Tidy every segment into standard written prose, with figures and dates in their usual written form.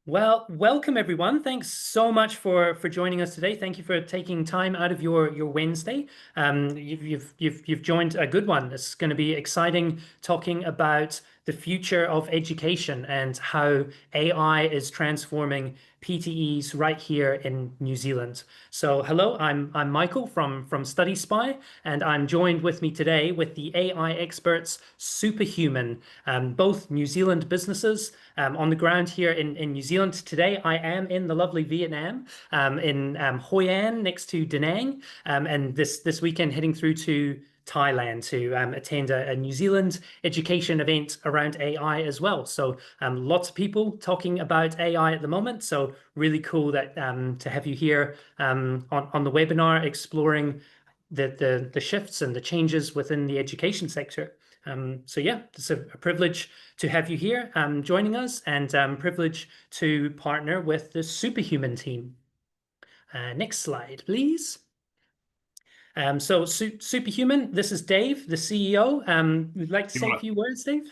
Well, welcome everyone. Thanks so much for joining us today. Thank you for taking time out of your Wednesday. You've joined a good one. It's going to be exciting talking about the future of education and how AI is transforming PTEs right here in New Zealand. So, hello, I'm Michael from Study Spy, and I'm joined with me today with the AI experts SupaHuman, both New Zealand businesses on the ground here in New Zealand. Today, I am in the lovely Vietnam, in Hoi An next to Da Nang, and this weekend heading through to Thailand to attend a New Zealand education event around AI as well. So lots of people talking about AI at the moment. So really cool that to have you here on the webinar exploring the shifts and the changes within the education sector. So yeah, it's a privilege to have you here joining us, and privilege to partner with the SupaHuman team. Next slide, please. SupaHuman, this is Dave, the CEO. Would you like to You say a are- few words, Dave?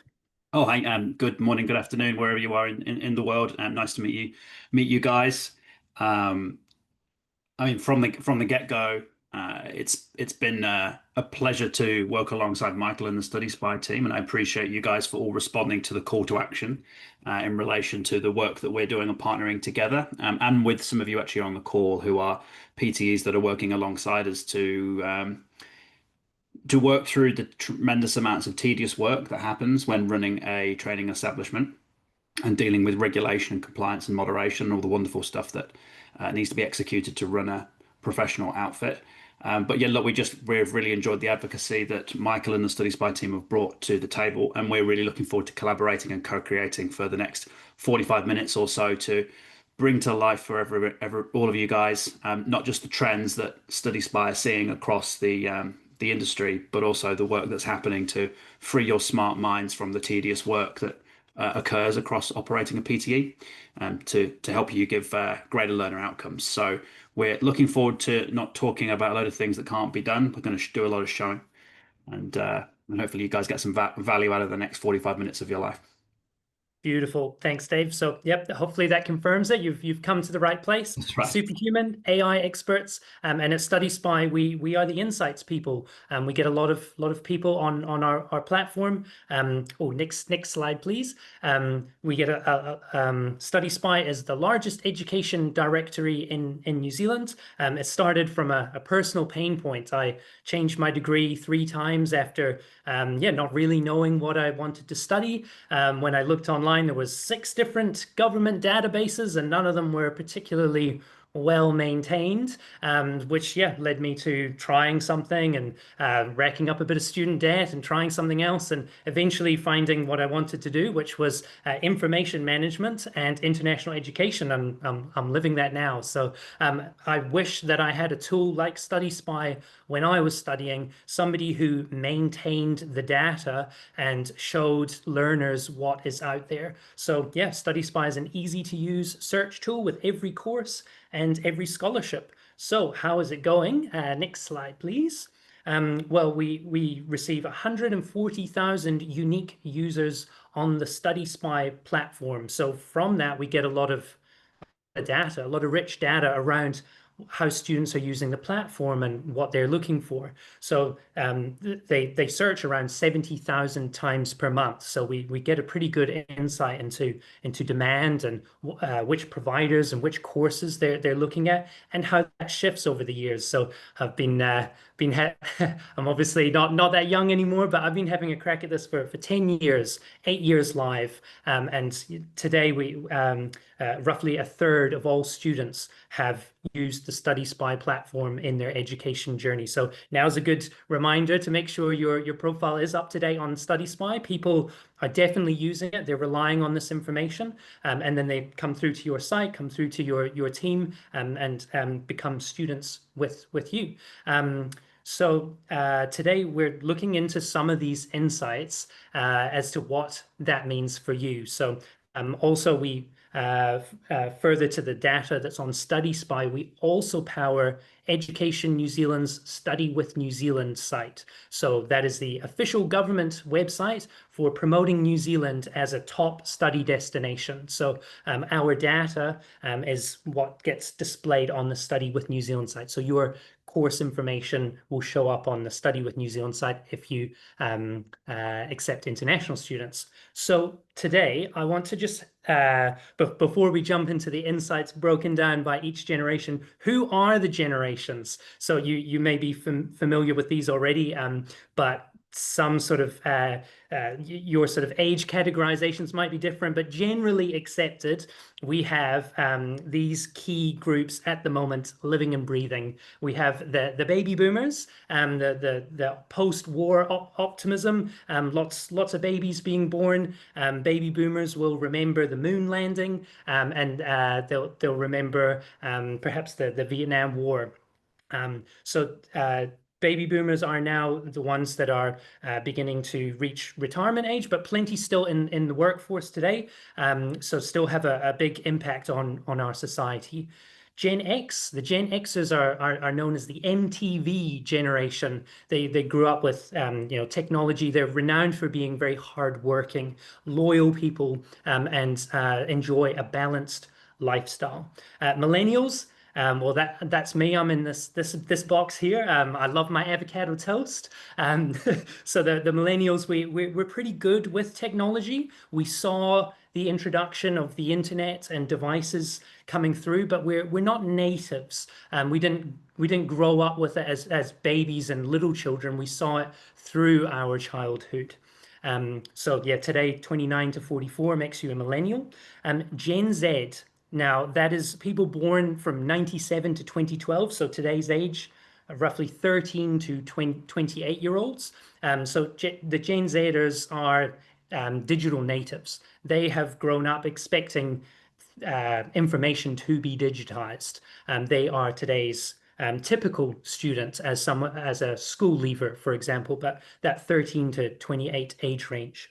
Oh, hi. Good morning, good afternoon, wherever you are in the world. Nice to meet you guys. Um, I mean, from the get-go, it's been a pleasure to work alongside Michael and the Study Spy team, and I appreciate you guys for all responding to the call to action in relation to the work that we're doing and partnering together, and with some of you actually on the call who are PTEs that are working alongside us to work through the tremendous amounts of tedious work that happens when running a training establishment and dealing with regulation and compliance and moderation and all the wonderful stuff that needs to be executed to run a professional outfit. But yeah, look, we've really enjoyed the advocacy that Michael and the Study Spy team have brought to the table, and we're really looking forward to collaborating and co-creating for the next 45 minutes or so to bring to life for all of you guys, not just the trends that Study Spy are seeing across the industry, but also the work that's happening to free your smart minds from the tedious work that occurs across operating a PTE, to help you give greater learner outcomes. So we're looking forward to not talking about a load of things that can't be done. We're going to do a lot of showing, and hopefully you guys get some va value out of the next 45 minutes of your life. Beautiful. Thanks, Dave. So, yep, hopefully that confirms it. You've come to the right place. That's right. SupaHuman AI experts, and at Study Spy, we are the insights people. We get a lot of people on our platform. Oh, next slide, please. We get Study Spy is the largest education directory in New Zealand. It started from a personal pain point. I changed my degree 3 times after not really knowing what I wanted to study. When I looked online, there was 6 different government databases, and none of them were particularly well maintained, which led me to trying something and racking up a bit of student debt and trying something else, and eventually finding what I wanted to do, which was information management and international education. I'm living that now. So I wish that I had a tool like Study Spy when I was studying, somebody who maintained the data and showed learners what is out there. So yeah, Study Spy is an easy to use search tool with every course and every scholarship. So how is it going? Next slide, please. Well, we receive 140,000 unique users on the Study Spy platform. So from that, we get a lot of data, a lot of rich data around how students are using the platform and what they're looking for. So they search around 70,000 times per month. So we get a pretty good insight into demand and which providers and which courses they're looking at and how that shifts over the years. So I've been I'm obviously not that young anymore, but I've been having a crack at this for 10 years, 8 years live. And today we roughly a third of all students have used the Study Spy platform in their education journey. So now's a good reminder to make sure your profile is up to date on Study Spy. People are definitely using it. They're relying on this information, and then they come through to your site, come through to your team, and become students with you. So today we're looking into some of these insights as to what that means for you. So also further to the data that's on Study Spy, we also power Education New Zealand's Study with New Zealand site. So that is the official government website for promoting New Zealand as a top study destination. So our data is what gets displayed on the Study with New Zealand site. So your course information will show up on the Study with New Zealand site if you accept international students. So today I want to just, before we jump into the insights broken down by each generation, who are the generations? So you may be familiar with these already, but some sort of your sort of age categorizations might be different, but generally accepted, we have these key groups at the moment living and breathing. We have the baby boomers, the post-war optimism, lots of babies being born. Baby boomers will remember the moon landing, and they'll remember perhaps the Vietnam War. So baby boomers are now the ones that are beginning to reach retirement age, but plenty still in the workforce today. So still have a big impact on our society. Gen X, the Gen Xers are known as the MTV generation. They grew up with technology. They're renowned for being very hardworking, loyal people, and enjoy a balanced lifestyle. Millennials. Well, that's me. I'm in this box here. I love my avocado toast. So the millennials, we're pretty good with technology. We saw the introduction of the internet and devices coming through, but we're not natives. We didn't grow up with it as babies and little children. We saw it through our childhood. So yeah, today 29 to 44 makes you a millennial. Gen Z. Now, that is people born from 97 to 2012, so today's age, roughly 13 to 28-year-olds. So the Gen Zers are digital natives. They have grown up expecting information to be digitized. They are today's typical students as a school leaver, for example, but that 13 to 28 age range.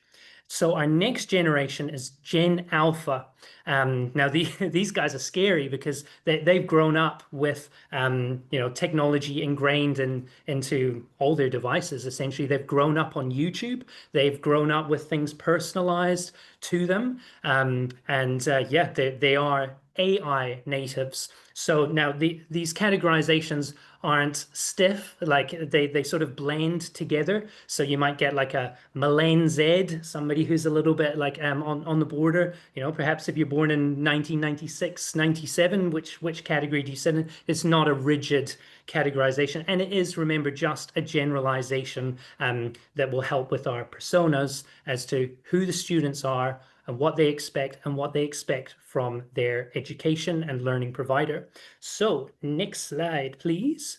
So our next generation is Gen Alpha. Now these guys are scary because they've grown up with technology ingrained into all their devices. Essentially, they've grown up on YouTube. They've grown up with things personalized to them, yeah, they are AI natives. So now these categorizations aren't stiff, like they sort of blend together. So you might get like a Milen Z, somebody who's a little bit like on the border. Perhaps if you're born in 1996, 97, which category do you sit in? It's not a rigid categorization, and it is, remember, just a generalization that will help with our personas as to who the students are and what they expect from their education and learning provider. So next slide, please.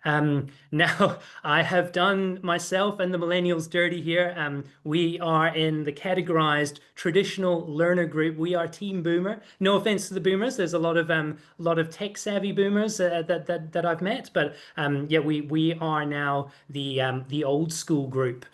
Now, I have done myself and the millennials dirty here. We are in the categorized traditional learner group. We are Team Boomer. No offense to the boomers. There's a lot of tech savvy boomers that I've met, but yeah, we are now the old school group.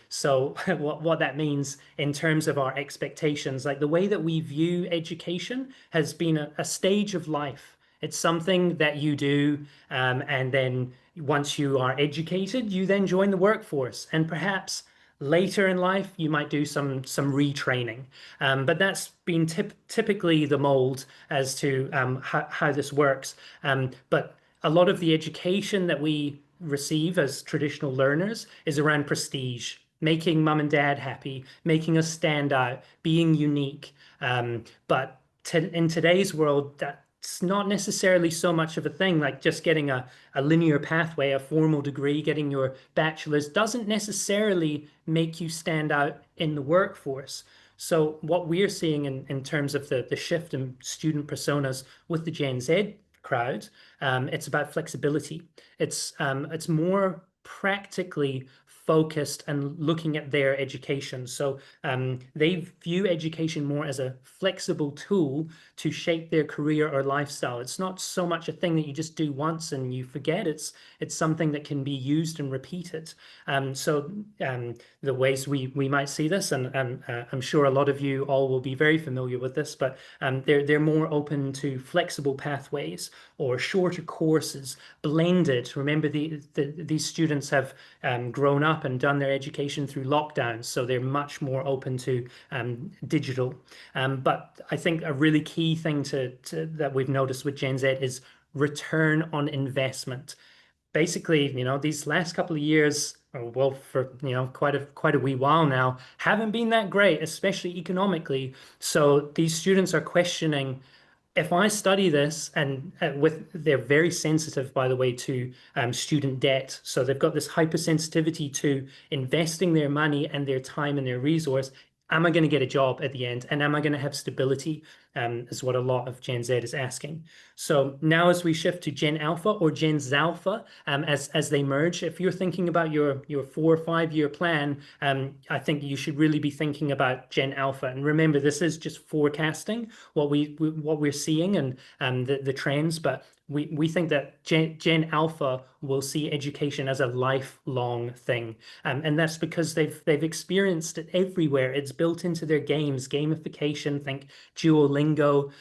So what that means in terms of our expectations, like the way that we view education has been a stage of life. It's something that you do, and then once you are educated, you then join the workforce. And perhaps later in life, you might do some retraining. But that's been typically the mold as to how this works. But a lot of the education that we receive as traditional learners is around prestige, making mum and dad happy, making us stand out, being unique. But in today's world, that's not necessarily so much of a thing. Like just getting a linear pathway, a formal degree, getting your bachelor's doesn't necessarily make you stand out in the workforce. So what we're seeing in terms of the shift in student personas with the Gen Z crowd, it's about flexibility. It's more practically focused and looking at their education. So they view education more as a flexible tool to shape their career or lifestyle. It's not so much a thing that you just do once and you forget. It's something that can be used and repeated. The ways we might see this, and I'm sure a lot of you all will be very familiar with this, but they're more open to flexible pathways or shorter courses, blended. Remember, these students have grown up and done their education through lockdowns, so they're much more open to digital. But I think a really key thing that we've noticed with Gen Z is return on investment. Basically, these last couple of years, or well, for quite a wee while now, haven't been that great, especially economically. So these students are questioning, if I study this, and they're very sensitive, by the way, to student debt. So they've got this hypersensitivity to investing their money and their time and their resource. Am I going to get a job at the end? And am I going to have stability? Is what a lot of Gen Z is asking. So now as we shift to Gen Alpha or Gen Zalpha, as they merge, if you're thinking about your 4 or 5 year plan, I think you should really be thinking about Gen Alpha. And remember, this is just forecasting what we're seeing and the trends, but we think that Gen Alpha will see education as a lifelong thing, and that's because they've experienced it everywhere. It's built into their games, gamification. Think Duolingo.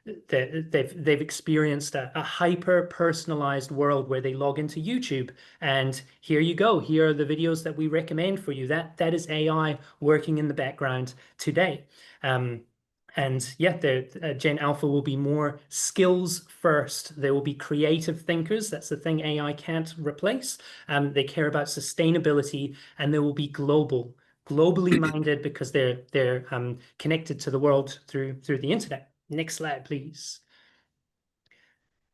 They've experienced a hyper personalized world where they log into YouTube and here you go. Here are the videos that we recommend for you. That is AI working in the background today. And yeah, Gen Alpha will be more skills first. They will be creative thinkers. That's the thing AI can't replace. They care about sustainability, and they will be globally minded because they're connected to the world through the internet. Next slide, please.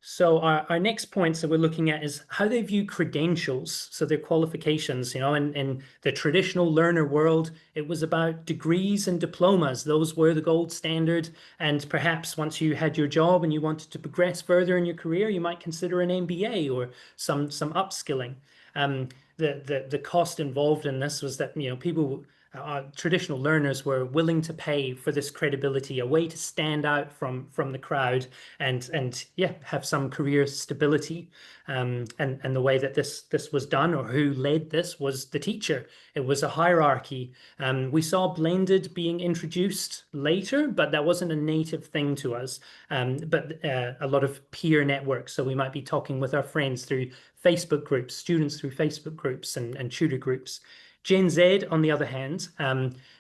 So our next points that we're looking at is how they view credentials, so their qualifications. In the traditional learner world, it was about degrees and diplomas. Those were the gold standard. And perhaps once you had your job and you wanted to progress further in your career, you might consider an MBA or some upskilling. The cost involved in this was that people, traditional learners, were willing to pay for this credibility, a way to stand out from the crowd, and yeah, have some career stability. And the way that this was done, or who led this, was the teacher. It was a hierarchy. We saw blended being introduced later, but that wasn't a native thing to us. But a lot of peer networks. So we might be talking with our friends through Facebook groups, students through Facebook groups and tutor groups. Gen Z, on the other hand,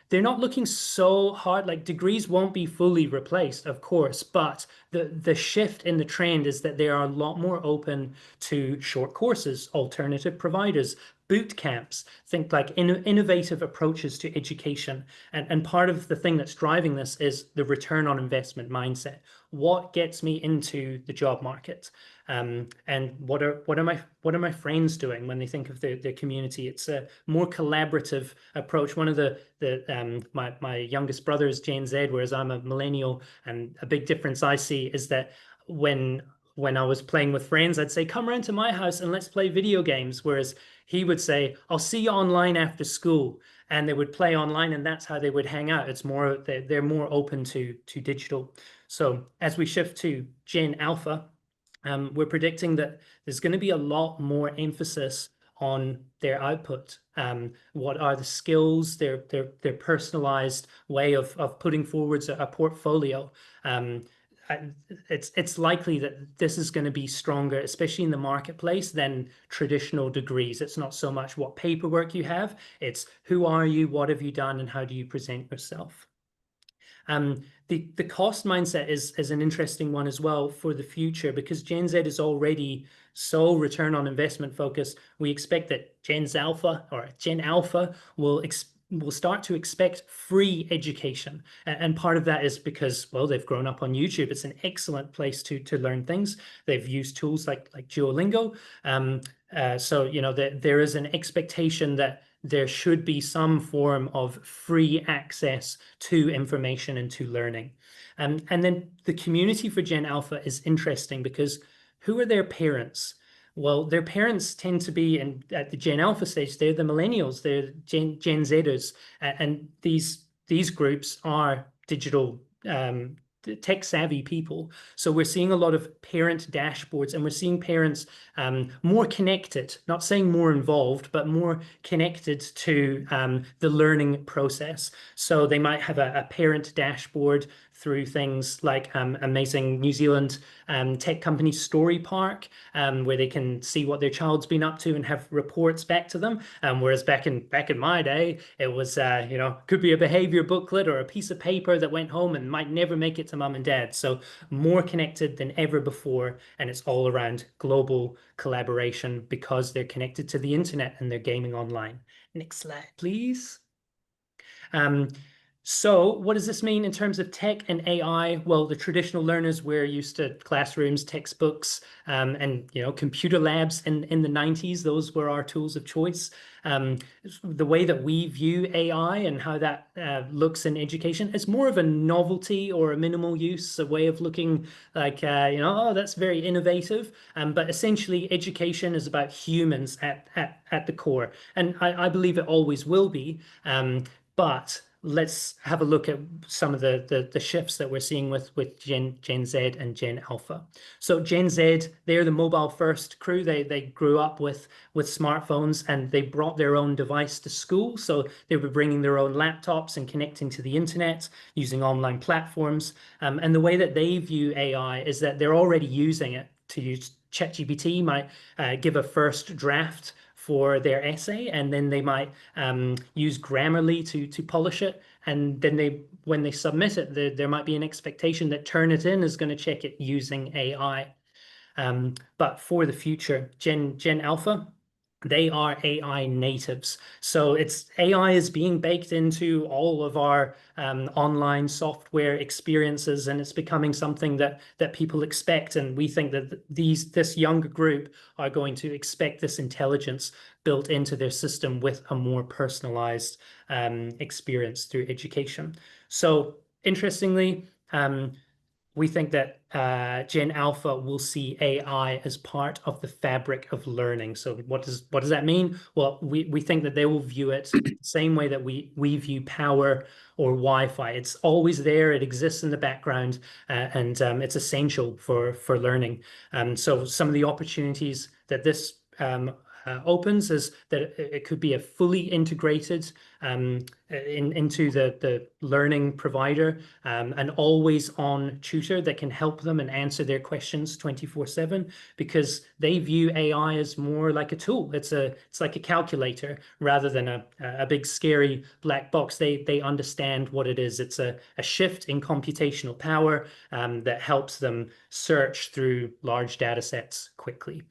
they're not looking so hard. Like, degrees won't be fully replaced, of course, but the shift in the trend is that they are a lot more open to short courses, alternative providers, boot camps. Think like innovative approaches to education. And part of the thing that's driving this is the return on investment mindset. What gets me into the job market? And what are my friends doing when they think of their community? It's a more collaborative approach. One of my youngest brother is Gen Z, whereas I'm a millennial, and a big difference I see is that when I was playing with friends, I'd say, come around to my house and let's play video games. Whereas he would say, I'll see you online after school. And they would play online, and that's how they would hang out. It's more, they're more open to digital. So as we shift to Gen Alpha, we're predicting that there's going to be a lot more emphasis on their output. What are the skills, their personalized way of putting forwards a portfolio. It's likely that this is going to be stronger, especially in the marketplace, than traditional degrees. It's not so much what paperwork you have, it's who are you, what have you done, and how do you present yourself. The cost mindset is an interesting one as well for the future, because Gen Z is already so return on investment focused. We expect that Gen Alpha will start to expect free education. And part of that is because, well, they've grown up on YouTube. It's an excellent place to learn things. They've used tools like Duolingo. So, there is an expectation that there should be some form of free access to information and to learning. And then the community for Gen Alpha is interesting because who are their parents? Well, their parents tend to be at the Gen Alpha stage. They're the millennials. They're Gen Zers, and these groups are digital tech savvy people. So we're seeing a lot of parent dashboards, and we're seeing parents more connected. Not saying more involved, but more connected to the learning process. So they might have a parent dashboard through things like amazing New Zealand tech company Story Park, where they can see what their child's been up to and have reports back to them. Whereas back in my day, it was could be a behavior booklet or a piece of paper that went home and might never make it to mum and dad. So more connected than ever before, and it's all around global collaboration because they're connected to the internet and they're gaming online. Next slide, please. Um, so what does this mean in terms of tech and AI? Well, the traditional learners were used to classrooms, textbooks, and computer labs in the 90s. Those were our tools of choice. The way that we view AI and how that looks in education is more of a novelty or a minimal use, a way of looking like, oh, that's very innovative. But essentially, education is about humans at the core. And I believe it always will be. But let's have a look at some of the shifts that we're seeing with Gen Z and Gen Alpha. So Gen Z, they're the mobile first crew. They grew up with smartphones, and they brought their own device to school. So they were bringing their own laptops and connecting to the internet using online platforms. And the way that they view AI is that they're already using it to use ChatGPT, might give a first draft for their essay, and then they might use Grammarly to polish it. And then when they submit it, there might be an expectation that Turnitin is going to check it using AI. But for the future, Gen Alpha, they are AI natives. So AI is being baked into all of our online software experiences, and it's becoming something that people expect. And we think that this younger group are going to expect this intelligence built into their system with a more personalized experience through education. So interestingly, we think that Gen Alpha will see AI as part of the fabric of learning. So what does that mean? Well, we think that they will view it the same way that we view power or Wi-Fi. It's always there. It exists in the background, and it's essential for learning. So some of the opportunities that this opens is that it could be a fully integrated into the learning provider, an always on tutor that can help them and answer their questions 24/7, because they view AI as more like a tool. It's like a calculator rather than a big scary black box. They understand what it is. It's a shift in computational power that helps them search through large data sets quickly.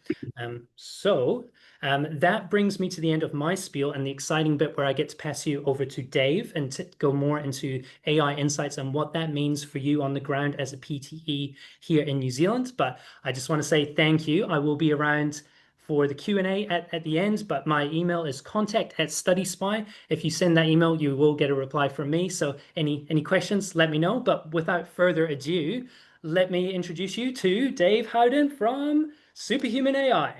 That brings me to the end of my spiel and the exciting bit where I get to pass you over to Dave and to go more into AI insights and what that means for you on the ground as a PTE here in New Zealand. But I just want to say thank you. I will be around for the Q&A at the end, but my email is contact@StudySpy. If you send that email, you will get a reply from me. So any questions, let me know. But without further ado, let me introduce you to Dave Howden from SupaHuman AI.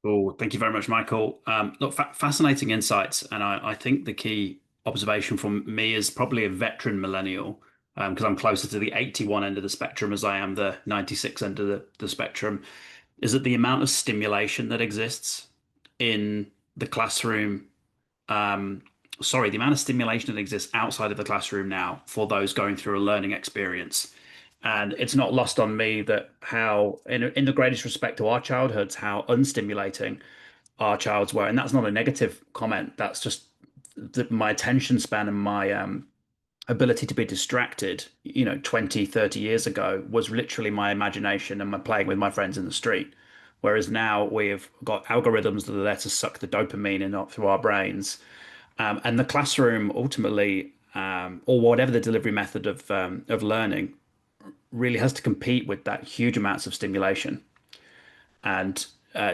Oh, thank you very much, Michael. Look, fascinating insights, and I think the key observation from me is probably a veteran millennial, because I'm closer to the 81 end of the spectrum as I am the 96 end of the spectrum, is that the amount of stimulation that exists in the classroom, the amount of stimulation that exists outside of the classroom now for those going through a learning experience. And it's not lost on me that how, in the greatest respect to our childhoods, how unstimulating our childs were. And that's not a negative comment. That's just my attention span and my ability to be distracted, 20, 30 years ago was literally my imagination and my playing with my friends in the street. Whereas now we've got algorithms that are there to suck the dopamine in through our brains. And the classroom ultimately, or whatever the delivery method of learning, really has to compete with that huge amounts of stimulation, and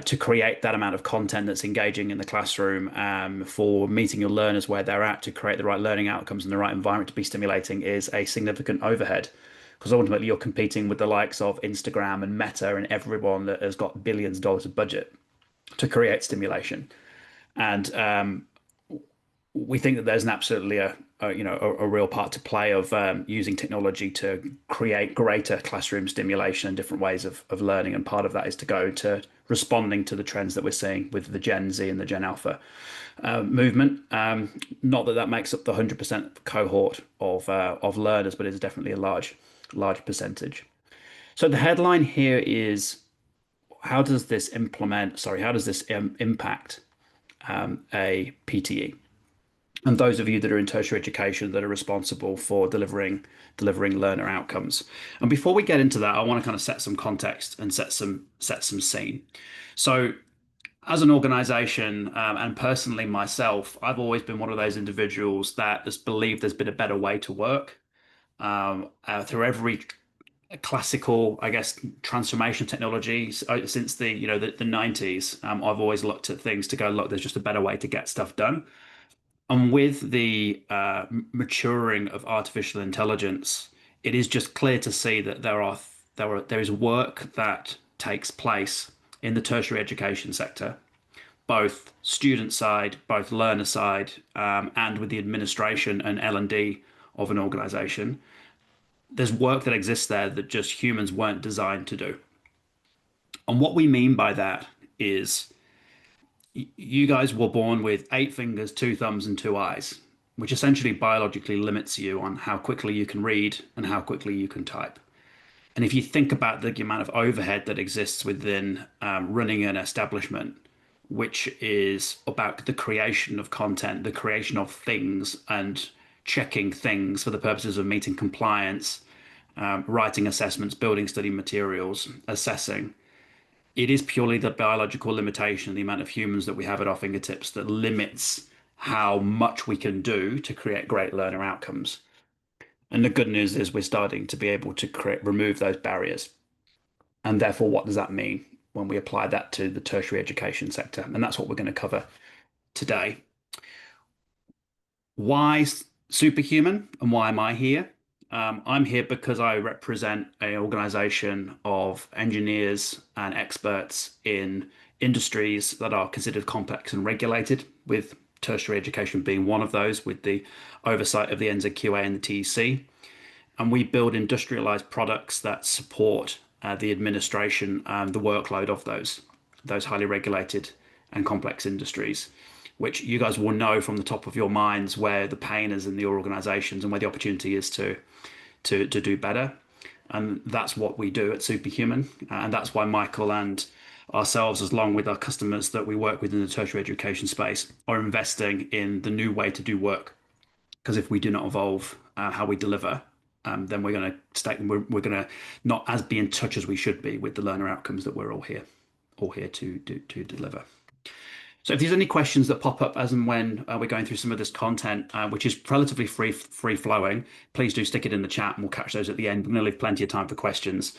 to create that amount of content that's engaging in the classroom, for meeting your learners where they're at, to create the right learning outcomes and the right environment to be stimulating, is a significant overhead, because ultimately you're competing with the likes of Instagram and Meta and everyone that has got billions of dollars of budget. to create stimulation. And we think that there's an absolutely a real part to play of using technology to create greater classroom stimulation and different ways of learning. And part of that is to go to responding to the trends that we're seeing with the Gen Z and the Gen Alpha movement. Not that that makes up the 100% cohort of learners, but it's definitely a large percentage. So the headline here is, how does this impact a PTE? And those of you that are in tertiary education that are responsible for delivering learner outcomes. And before we get into that, I want to kind of set some context and set some scene. So as an organization, and personally myself, I've always been one of those individuals that has believed there's been a better way to work. Through every classical, I guess, transformation technology since the 90s, I've always looked at things to go, look, there's just a better way to get stuff done. And with the maturing of artificial intelligence, it is just clear to see that there is work that takes place in the tertiary education sector, both student side, both learner side, and with the administration and L&D of an organization. There's work that exists there that just humans weren't designed to do. And what we mean by that is, you guys were born with 8 fingers, 2 thumbs, and 2 eyes, which essentially biologically limits you on how quickly you can read and how quickly you can type. And if you think about the amount of overhead that exists within running an establishment, which is about the creation of content, the creation of things, and checking things for the purposes of meeting compliance, writing assessments, building study materials, assessing. It is purely the biological limitation, the amount of humans that we have at our fingertips, that limits how much we can do to create great learner outcomes. And the good news is we're starting to be able to remove those barriers. And therefore, what does that mean when we apply that to the tertiary education sector? And that's what we're going to cover today. Why SupaHuman and why am I here? I'm here because I represent an organization of engineers and experts in industries that are considered complex and regulated, with tertiary education being one of those, with the oversight of the NZQA and the TEC. And we build industrialized products that support the administration and the workload of those highly regulated and complex industries, which you guys will know from the top of your minds where the pain is in your organizations and where the opportunity is to do better. And that's what we do at SupaHuman. And that's why Michael and ourselves, along with our customers that we work with in the tertiary education space, are investing in the new way to do work. Because if we do not evolve how we deliver, then we're going to not as be in touch as we should be with the learner outcomes that we're all here to deliver. So if there's any questions that pop up as and when we're going through some of this content, which is relatively free flowing, please do stick it in the chat and we'll catch those at the end. We're going to leave plenty of time for questions.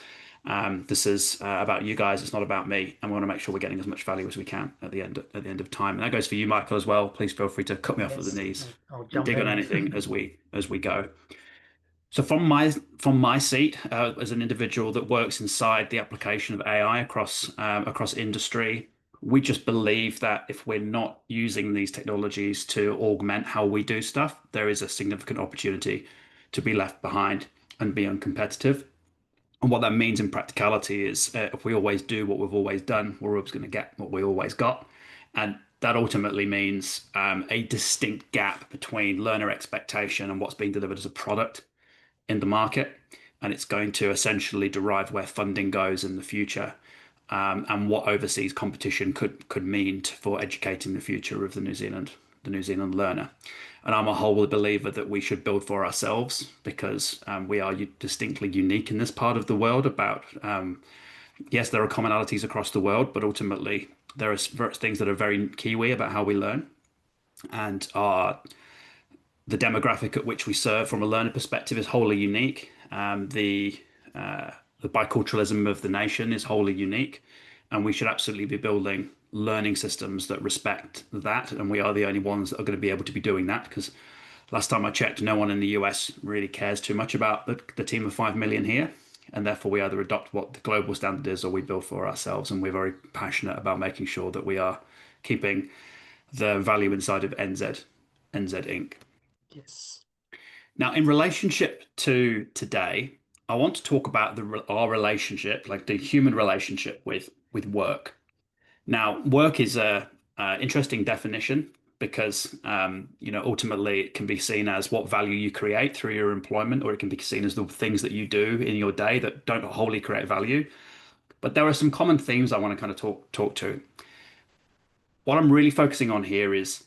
This is about you guys. It's not about me. And we want to make sure we're getting as much value as we can at the end of time. And that goes for you, Michael, as well. Please feel free to cut me off at the knees and dig on anything as we go. So from my seat as an individual that works inside the application of AI across industry, we just believe that if we're not using these technologies to augment how we do stuff, there is a significant opportunity to be left behind and be uncompetitive. And what that means in practicality is if we always do what we've always done, we're always going to get what we always got. And that ultimately means a distinct gap between learner expectation and what's being delivered as a product in the market. And it's going to essentially derive where funding goes in the future. And what overseas competition could mean for educating the future of the New Zealand learner. And I'm a whole believer that we should build for ourselves because we are distinctly unique in this part of the world. Yes, there are commonalities across the world, but ultimately there are things that are very Kiwi about how we learn, and the demographic at which we serve from a learner perspective is wholly unique. The biculturalism of the nation is wholly unique, and we should absolutely be building learning systems that respect that. And we are the only ones that are going to be able to be doing that, because last time I checked, no one in the US really cares too much about the team of 5 million here. and therefore we either adopt what the global standard is or we build for ourselves. And we're very passionate about making sure that we are keeping the value inside of NZ Inc. Yes. Now, in relationship to today, I want to talk about our relationship, like the human relationship with work. Now, work is a interesting definition because ultimately it can be seen as what value you create through your employment, or it can be seen as the things that you do in your day that don't wholly create value. But there are some common themes I want to kind of talk to. What I'm really focusing on here is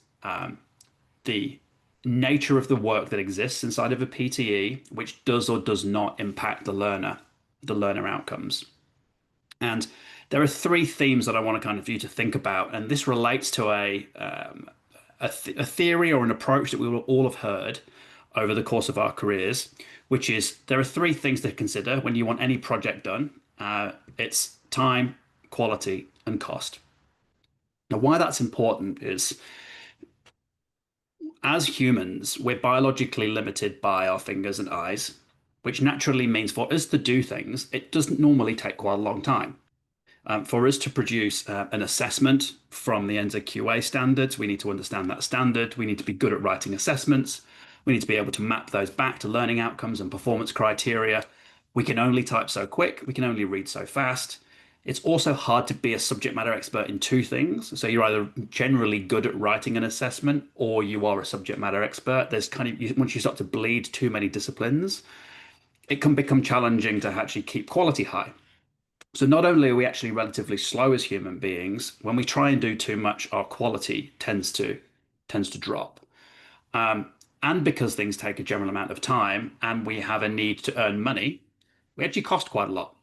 the nature of the work that exists inside of a PTE, which does or does not impact the learner outcomes. And there are three themes that I want to kind of you to think about, and this relates to a theory or an approach that we will all have heard over the course of our careers, which is there are three things to consider when you want any project done. It's time, quality, and cost. Now, why that's important is as humans, we're biologically limited by our fingers and eyes, which naturally means for us to do things, it doesn't normally take quite a long time. For us to produce an assessment from the NZQA standards, we need to understand that standard. We need to be good at writing assessments. We need to be able to map those back to learning outcomes and performance criteria. We can only type so quick. We can only read so fast. It's also hard to be a subject matter expert in two things. So you're either generally good at writing an assessment or you are a subject matter expert. There's kind of, once you start to bleed too many disciplines, it can become challenging to actually keep quality high. So not only are we actually relatively slow as human beings, when we try and do too much, our quality tends to drop. And because things take a general amount of time and we have a need to earn money, we actually cost quite a lot.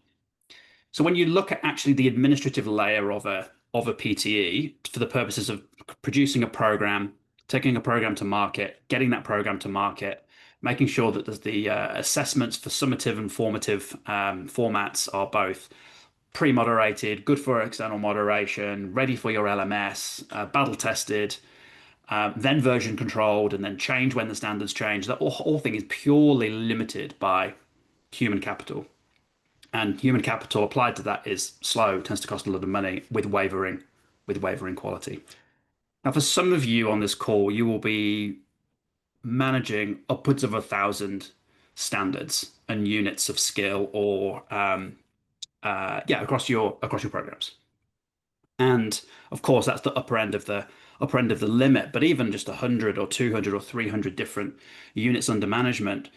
So when you look at actually the administrative layer of a PTE for the purposes of producing a program, taking a program to market, getting that program to market, making sure that the assessments for summative and formative formats are both pre-moderated, good for external moderation, ready for your LMS, battle tested, then version controlled, and then change when the standards change. That whole thing is purely limited by human capital. And human capital applied to that is slow, tends to cost a lot of money with wavering quality. Now, for some of you on this call, you will be managing upwards of 1,000 standards and units of skill, or across your programs. And of course, that's the upper end of the limit. But even just 100 or 200 or 300 different units under management,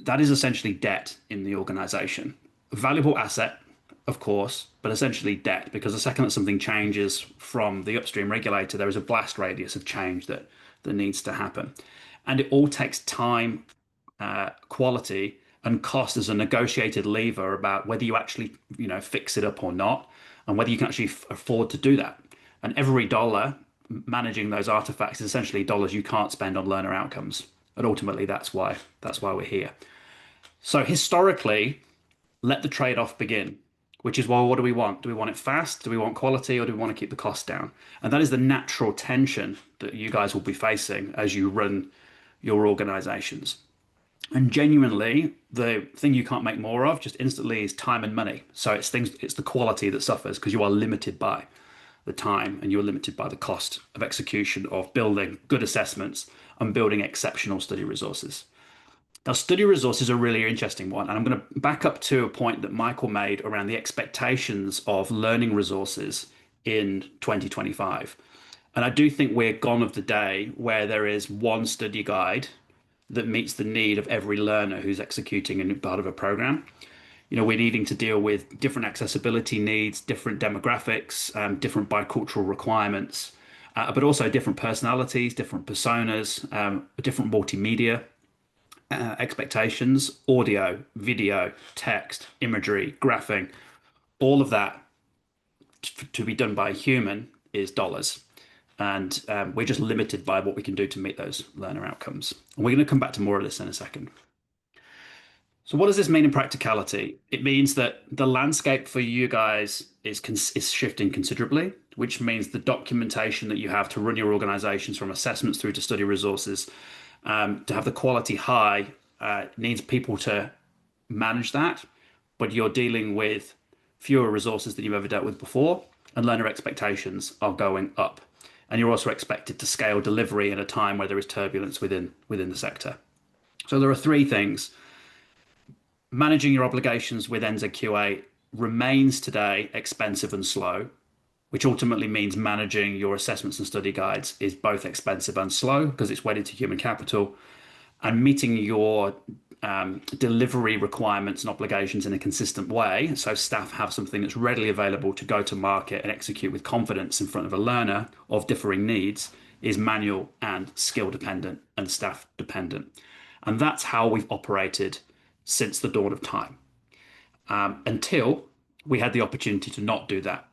that is essentially debt in the organization. A valuable asset, of course, but essentially debt, because the second that something changes from the upstream regulator, there is a blast radius of change that needs to happen. And it all takes time, quality, and cost as a negotiated lever about whether you actually, fix it up or not, and whether you can actually afford to do that. And every dollar managing those artifacts is essentially dollars you can't spend on learner outcomes. And ultimately, that's why we're here. So historically, let the trade-off begin, which is, well, what do we want? Do we want it fast? Do we want quality, or do we want to keep the cost down? And that is the natural tension that you guys will be facing as you run your organizations. And genuinely, the thing you can't make more of just instantly is time and money. So it's the quality that suffers because you are limited by the time and you're limited by the cost of execution of building good assessments and building exceptional study resources. Now, study resources are a really interesting one, and I'm going to back up to a point that Michael made around the expectations of learning resources in 2025. And I do think we're gone of the day where there is one study guide that meets the need of every learner who's executing a part of a program. We're needing to deal with different accessibility needs, different demographics, different bicultural requirements, but also different personalities, different personas, different multimedia expectations, audio, video, text, imagery, graphing, all of that to be done by a human is dollars. And we're just limited by what we can do to meet those learner outcomes. And we're going to come back to more of this in a second. So what does this mean in practicality? It means that the landscape for you guys is shifting considerably, which means the documentation that you have to run your organizations from assessments through to study resources, to have the quality high, needs people to manage that, but you're dealing with fewer resources than you've ever dealt with before, and learner expectations are going up. And you're also expected to scale delivery in a time where there is turbulence within the sector. So there are three things. Managing your obligations with NZQA remains today expensive and slow, which ultimately means managing your assessments and study guides is both expensive and slow because it's wedded to human capital, and meeting your delivery requirements and obligations in a consistent way, so staff have something that's readily available to go to market and execute with confidence in front of a learner of differing needs, is manual and skill dependent and staff dependent. And that's how we've operated since the dawn of time, until we had the opportunity to not do that.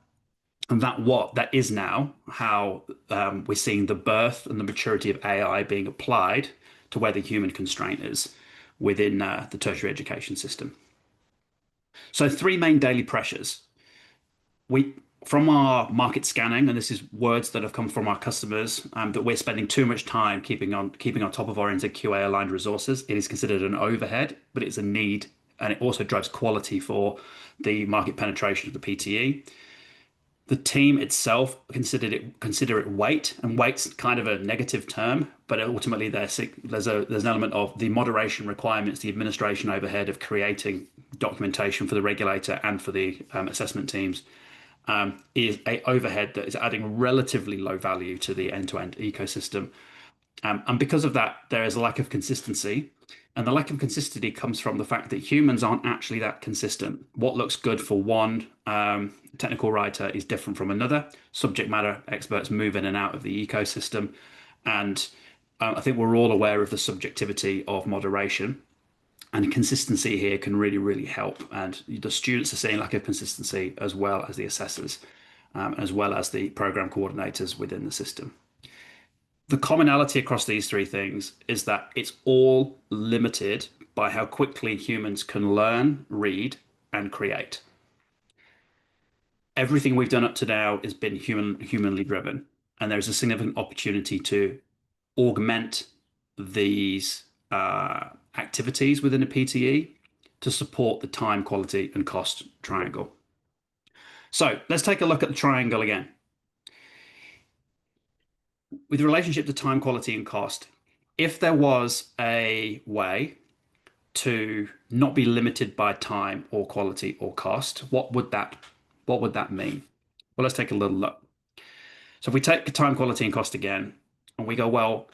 And that is now how we're seeing the birth and the maturity of AI being applied to where the human constraint is within the tertiary education system. So three main daily pressures. From our market scanning, and this is words that have come from our customers, that we're spending too much time keeping on top of our NZQA aligned resources. It is considered an overhead, but it's a need, and it also drives quality for the market penetration of the PTE. The team itself consider it weight, and weight's kind of a negative term, but ultimately there's an element of the moderation requirements, the administration overhead of creating documentation for the regulator and for the assessment teams, is a overhead that is adding relatively low value to the end-to-end ecosystem. And because of that, there is a lack of consistency. And the lack of consistency comes from the fact that humans aren't actually that consistent. What looks good for one technical writer is different from another. Subject matter experts move in and out of the ecosystem. And I think we're all aware of the subjectivity of moderation. And consistency here can really, really help. And the students are seeing lack of consistency as well as the assessors, as well as the program coordinators within the system. The commonality across these three things is that it's all limited by how quickly humans can learn, read, and create. Everything we've done up to now has been humanly driven, and there's a significant opportunity to augment these activities within a PTE to support the time, quality, and cost triangle. So let's take a look at the triangle again. With relationship to time, quality, and cost, if there was a way to not be limited by time or quality or cost, what would that mean? Well, let's take a little look. So if we take time, quality, and cost again, and we go, well,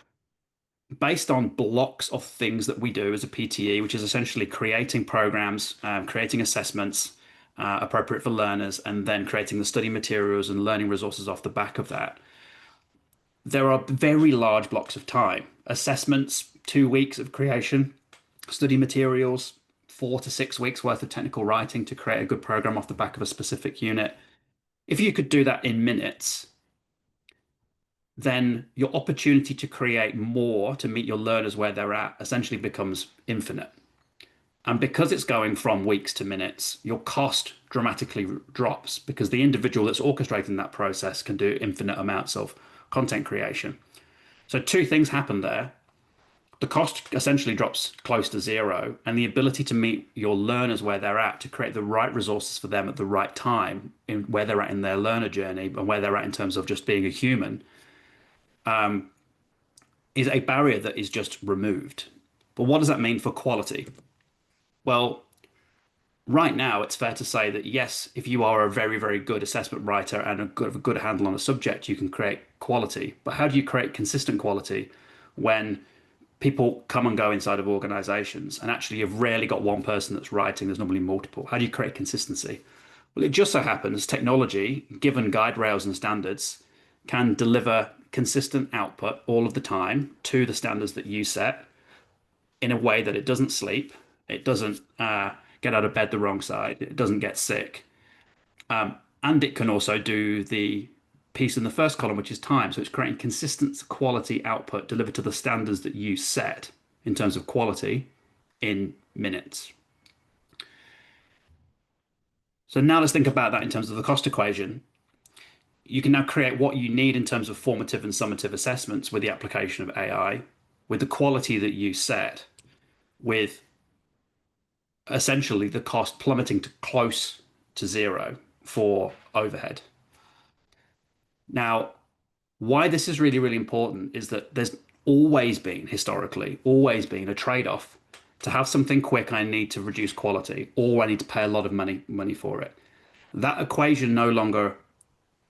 based on blocks of things that we do as a PTE, which is essentially creating programs, creating assessments appropriate for learners, and then creating the study materials and learning resources off the back of that, there are very large blocks of time. Assessments, 2 weeks of creation, study materials, 4 to 6 weeks worth of technical writing to create a good program off the back of a specific unit. If you could do that in minutes, then your opportunity to create more to meet your learners where they're at essentially becomes infinite. And because it's going from weeks to minutes, your cost dramatically drops because the individual that's orchestrating that process can do infinite amounts of content creation. So two things happen there. The cost essentially drops close to zero, and the ability to meet your learners where they're at to create the right resources for them at the right time in where they're at in their learner journey and where they're at in terms of just being a human is a barrier that is just removed. But what does that mean for quality? Well, right now, it's fair to say that yes, if you are a very, very good assessment writer and a good handle on a subject, you can create quality. But how do you create consistent quality when people come and go inside of organizations and actually you've rarely got one person that's writing, there's normally multiple? How do you create consistency? Well, it just so happens technology, given guide rails and standards, can deliver consistent output all of the time to the standards that you set in a way that it doesn't sleep, it doesn't get out of bed the wrong side, it doesn't get sick. And it can also do the piece in the first column, which is time. So it's creating consistent quality output delivered to the standards that you set in terms of quality in minutes. So now let's think about that in terms of the cost equation. You can now create what you need in terms of formative and summative assessments with the application of AI, with the quality that you set, with essentially the cost plummeting to close to zero for overhead. Now, why this is really, really important is that there's historically, always been a trade-off. To have something quick, I need to reduce quality, or I need to pay a lot of money for it. That equation no longer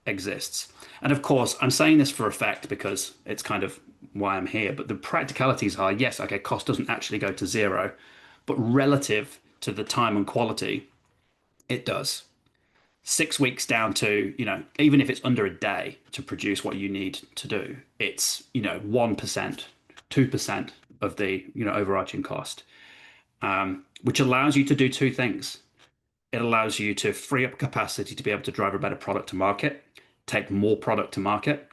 exists. And of course, I'm saying this for effect because it's kind of why I'm here. But the practicalities are, yes, okay, cost doesn't actually go to zero, but relative to the time and quality, it does. 6 weeks down to, even if it's under a day to produce what you need to do, it's, 1%, 2% of the, overarching cost, which allows you to do two things. It allows you to free up capacity to be able to drive a better product to market, take more product to market,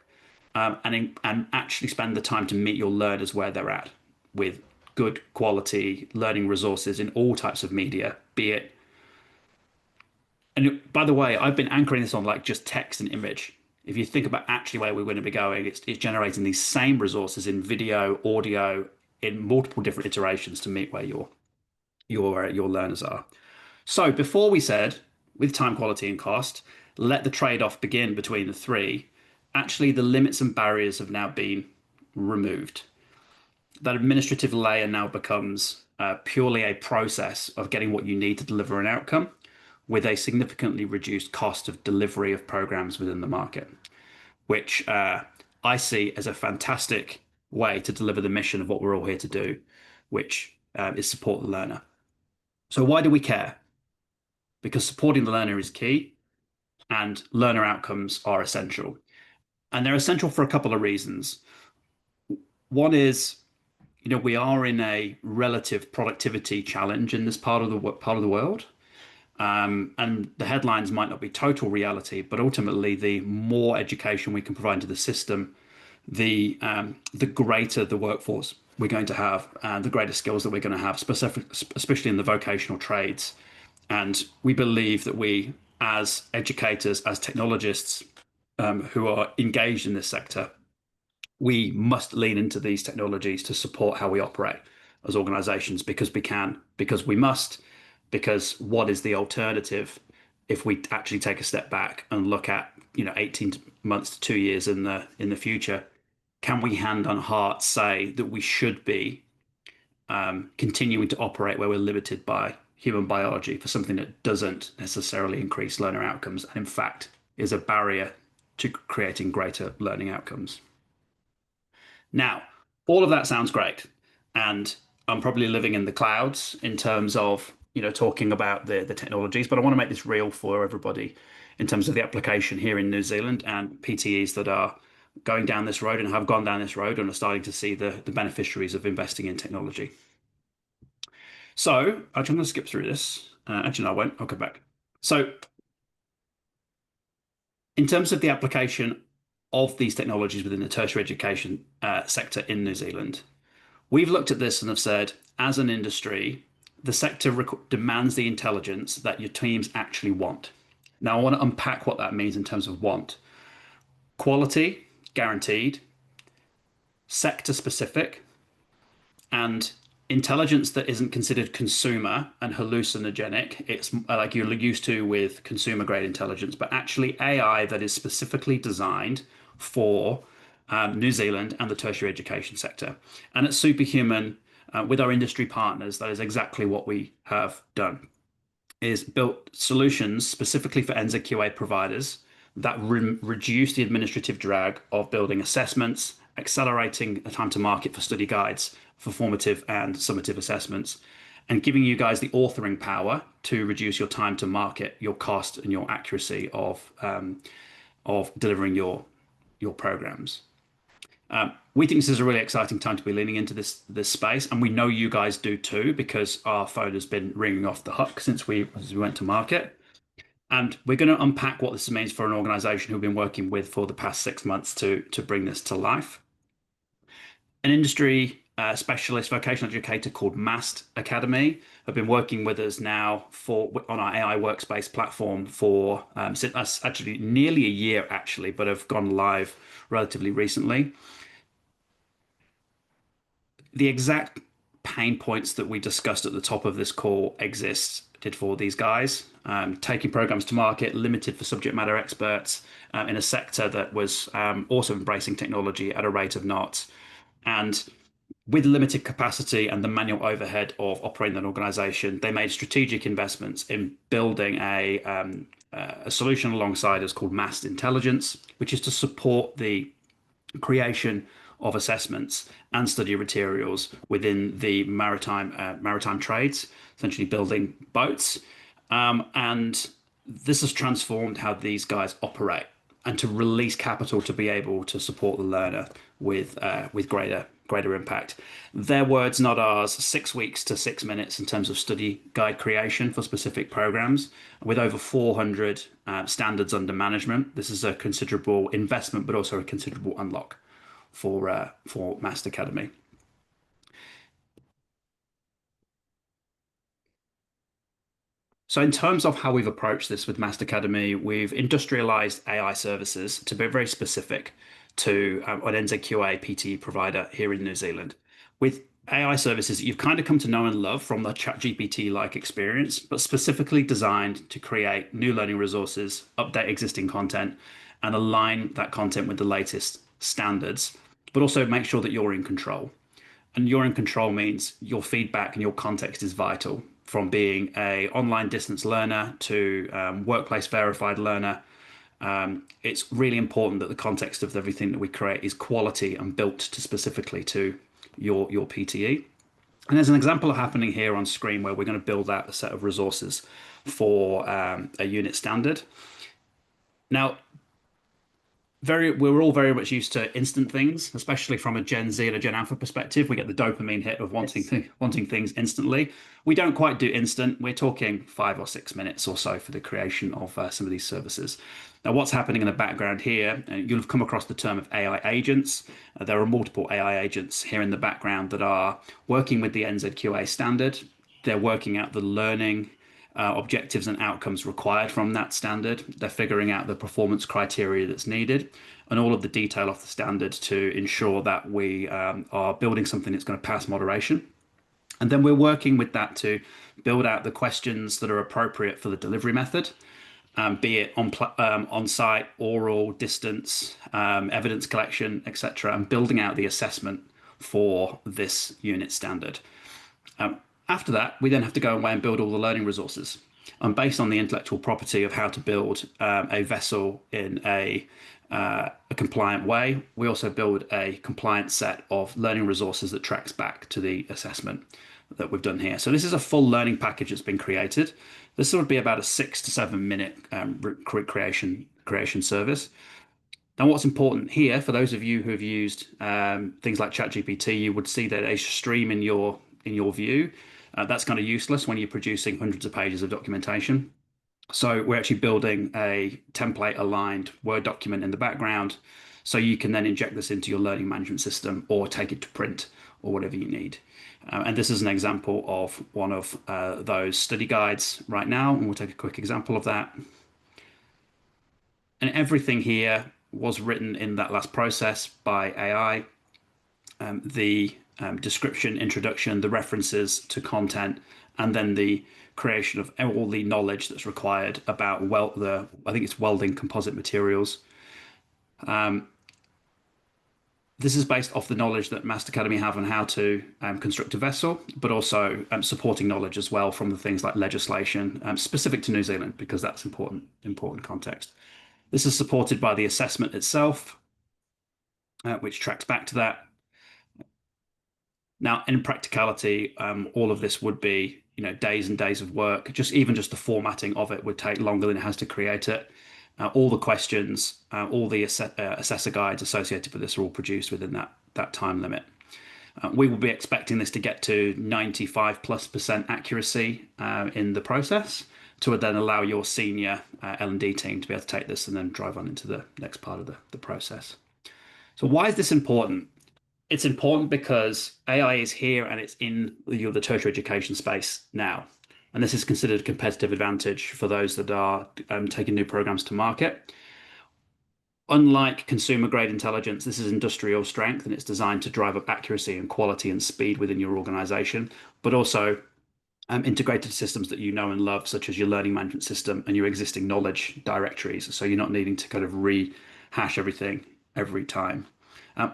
and actually spend the time to meet your learners where they're at with good quality learning resources in all types of media, be it. And by the way, I've been anchoring this on like just text and image. If you think about actually where we're going to be going, it's generating these same resources in video, audio, in multiple different iterations to meet where your learners are. So before we said, with time, quality, and cost, let the trade-off begin between the three. Actually, the limits and barriers have now been removed. That administrative layer now becomes purely a process of getting what you need to deliver an outcome with a significantly reduced cost of delivery of programs within the market, which I see as a fantastic way to deliver the mission of what we're all here to do, which is support the learner. So why do we care? Because supporting the learner is key and learner outcomes are essential. And they're essential for a couple of reasons. One is, we are in a relative productivity challenge in this part of the world. And the headlines might not be total reality, but ultimately, the more education we can provide to the system, the greater the workforce we're going to have, and the greater skills that we're going to have, especially in the vocational trades. And we believe that we, as educators, as technologists who are engaged in this sector, we must lean into these technologies to support how we operate as organizations because we can, because we must, because what is the alternative if we actually take a step back and look at 18 months to 2 years in the future? Can we hand on heart say that we should be continuing to operate where we're limited by human biology for something that doesn't necessarily increase learner outcomes and in fact is a barrier to creating greater learning outcomes? Now, all of that sounds great, and I'm probably living in the clouds in terms of talking about the technologies, but I want to make this real for everybody in terms of the application here in New Zealand and PTEs that are going down this road and have gone down this road and are starting to see the beneficiaries of investing in technology. So actually, I'm going to skip through this. Actually, no, I won't. I'll come back. So in terms of the application of these technologies within the tertiary education sector in New Zealand, we've looked at this and have said, as an industry, the sector demands the intelligence that your teams actually want. Now, I want to unpack what that means in terms of want. Quality, guaranteed, sector specific, and intelligence that isn't considered consumer and hallucinogenic. It's like you're used to with consumer grade intelligence, but actually AI that is specifically designed for New Zealand and the tertiary education sector. And at SupaHuman, with our industry partners, that is exactly what we have done, is built solutions specifically for NZQA providers that reduce the administrative drag of building assessments, accelerating the time to market for study guides, for formative and summative assessments, and giving you guys the authoring power to reduce your time to market, your cost, and your accuracy of delivering your programs. We think this is a really exciting time to be leaning into this space, and we know you guys do too, because our phone has been ringing off the hook since we went to market. And we're going to unpack what this means for an organization who've been working with for the past 6 months to bring this to life. An industry specialist vocational educator called Mast Academy have been working with us now on our AI workspace platform for since actually nearly a year, but have gone live relatively recently. The exact pain points that we discussed at the top of this call existed for these guys. Taking programs to market, limited for subject matter experts in a sector that was also embracing technology at a rate of knots. And with limited capacity and the manual overhead of operating an organization, they made strategic investments in building a solution alongside us called Mast Intelligence, which is to support the creation of assessments and study materials within the maritime trades, essentially building boats. And this has transformed how these guys operate and to release capital to be able to support the learner with greater impact. Their words, not ours. 6 weeks to 6 minutes in terms of study guide creation for specific programs, with over 400 standards under management. This is a considerable investment, but also a considerable unlock for Mast Academy. So in terms of how we've approached this with Mast Academy, we've industrialized AI services to be very specific to an NZQA PTE provider here in New Zealand. With AI services that you've kind of come to know and love from the ChatGPT-like experience, but specifically designed to create new learning resources, update existing content, and align that content with the latest standards, but also make sure that you're in control. And you're in control means your feedback and your context is vital, from being an online distance learner to workplace verified learner. It's really important that the context of everything that we create is quality and built to specifically to your PTE. And there's an example of happening here on screen where we're going to build out a set of resources for a unit standard. Now, we're all very much used to instant things, especially from a Gen Z and a Gen Alpha perspective. We get the dopamine hit of wanting things instantly. We don't quite do instant. We're talking 5 or 6 minutes or so for the creation of some of these services. Now, what's happening in the background here, you'll have come across the term of AI agents. There are multiple AI agents here in the background that are working with the NZQA standard. They're working out the learning objectives and outcomes required from that standard. They're figuring out the performance criteria that's needed and all of the detail of the standard to ensure that we are building something that's going to pass moderation. And then we're working with that to build out the questions that are appropriate for the delivery method, be it on-site, oral, distance, evidence collection, etc., and building out the assessment for this unit standard. After that, we then have to go away and build all the learning resources. And based on the intellectual property of how to build a vessel in a compliant way, we also build a compliant set of learning resources that tracks back to the assessment that we've done here. So this is a full learning package that's been created. This would be about a 6 to 7 minute creation service. Now, what's important here, for those of you who have used things like ChatGPT, you would see that a stream in your view. That's kind of useless when you're producing hundreds of pages of documentation. So we're actually building a template aligned Word document in the background, so you can then inject this into your learning management system or take it to print or whatever you need. And this is an example of one of those study guides right now, and we'll take a quick example of that. And everything here was written in that last process by AI. The description, introduction, the references to content, and then the creation of all the knowledge that's required about I think it's welding composite materials. This is based off the knowledge that Mast Academy have on how to construct a vessel, but also supporting knowledge as well from the things like legislation specific to New Zealand, because that's important context. This is supported by the assessment itself, which tracks back to that. Now, in practicality, all of this would be, days and days of work. Even just the formatting of it would take longer than it has to create it. All the questions, all the assessor guides associated with this are all produced within that time limit. We will be expecting this to get to 95+% accuracy in the process, to then allow your senior L&D team to be able to take this and then drive on into the next part of the process. So why is this important? It's important because AI is here and it's in the tertiary education space now. And this is considered a competitive advantage for those that are taking new programs to market. Unlike consumer grade intelligence, this is industrial strength and it's designed to drive up accuracy and quality and speed within your organization, but also integrated systems that you know and love, such as your learning management system and your existing knowledge directories. So you're not needing to kind of rehash everything every time.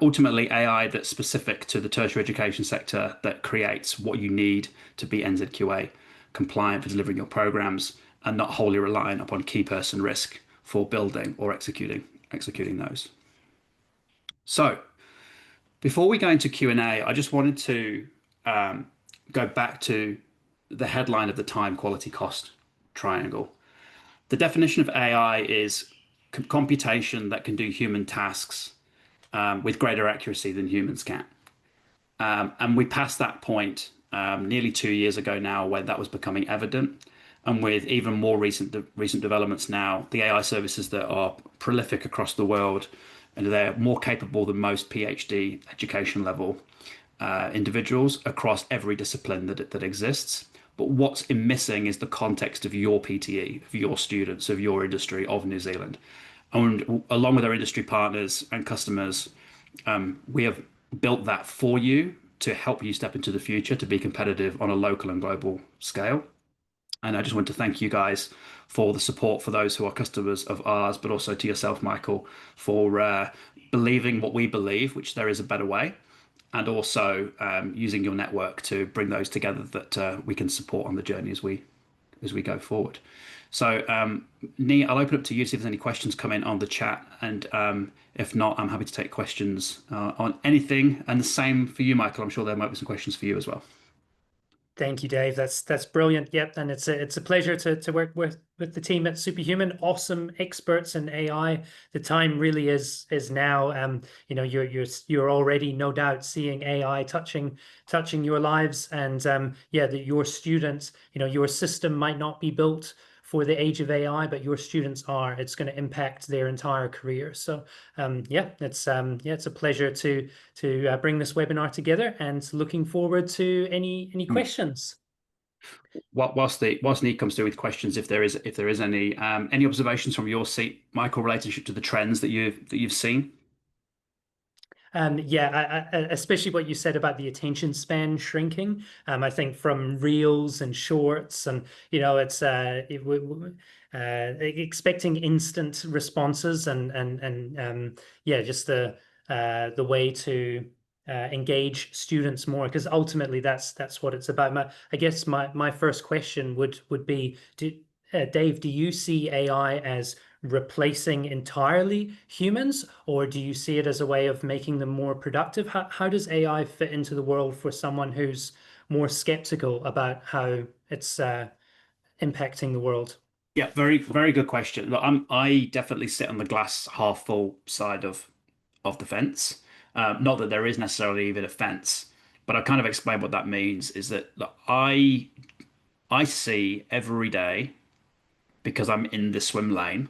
Ultimately, AI that's specific to the tertiary education sector that creates what you need to be NZQA compliant for delivering your programs and not wholly reliant upon key person risk for building or executing those. So before we go into Q&A, I just wanted to um, go back to the headline of the time quality cost triangle. The definition of AI is computation that can do human tasks with greater accuracy than humans can. And we passed that point nearly 2 years ago now, when that was becoming evident. And with even more recent developments now, the AI services that are prolific across the world, and they're more capable than most PhD education level individuals across every discipline that exists. But what's missing is the context of your PTE, of your students, of your industry, of New Zealand. And along with our industry partners and customers, we have built that for you to help you step into the future to be competitive on a local and global scale. And I just want to thank you guys for the support for those who are customers of ours, but also to yourself, Michael, for believing what we believe, which there is a better way, and also using your network to bring those together that we can support on the journey as we go forward. So, Nee, I'll open up to you to see if there's any questions come in on the chat, and if not, I'm happy to take questions on anything. And the same for you, Michael. I'm sure there might be some questions for you as well. Thank you, Dave. That's brilliant. Yep, and it's a pleasure to work with the team at SupaHuman. Awesome experts in AI. The time really is now. You know, you're already no doubt seeing AI touching your lives, and yeah, that your students, you know, your system might not be built for the age of AI, but your students are. It's going to impact their entire career. So yeah, it's a pleasure to bring this webinar together, and looking forward to any questions. Whilst Nick comes through with questions, if there is any observations from your seat, Michael, related to the trends that you've seen. Yeah, especially what you said about the attention span shrinking. I think from reels and shorts, and you know, it's expecting instant responses, and yeah, just the way to engage students more, because ultimately that's what it's about. I guess my first question would be, Dave, do you see AI as replacing entirely humans, or do you see it as a way of making them more productive? How does AI fit into the world for someone who's more skeptical about how it's impacting the world? Yeah, very good question. Look, I definitely sit on the glass half full side of the fence. Not that there is necessarily even a fence, but I kind of explain what that means. Is that, look, I see every day, because I'm in the swim lane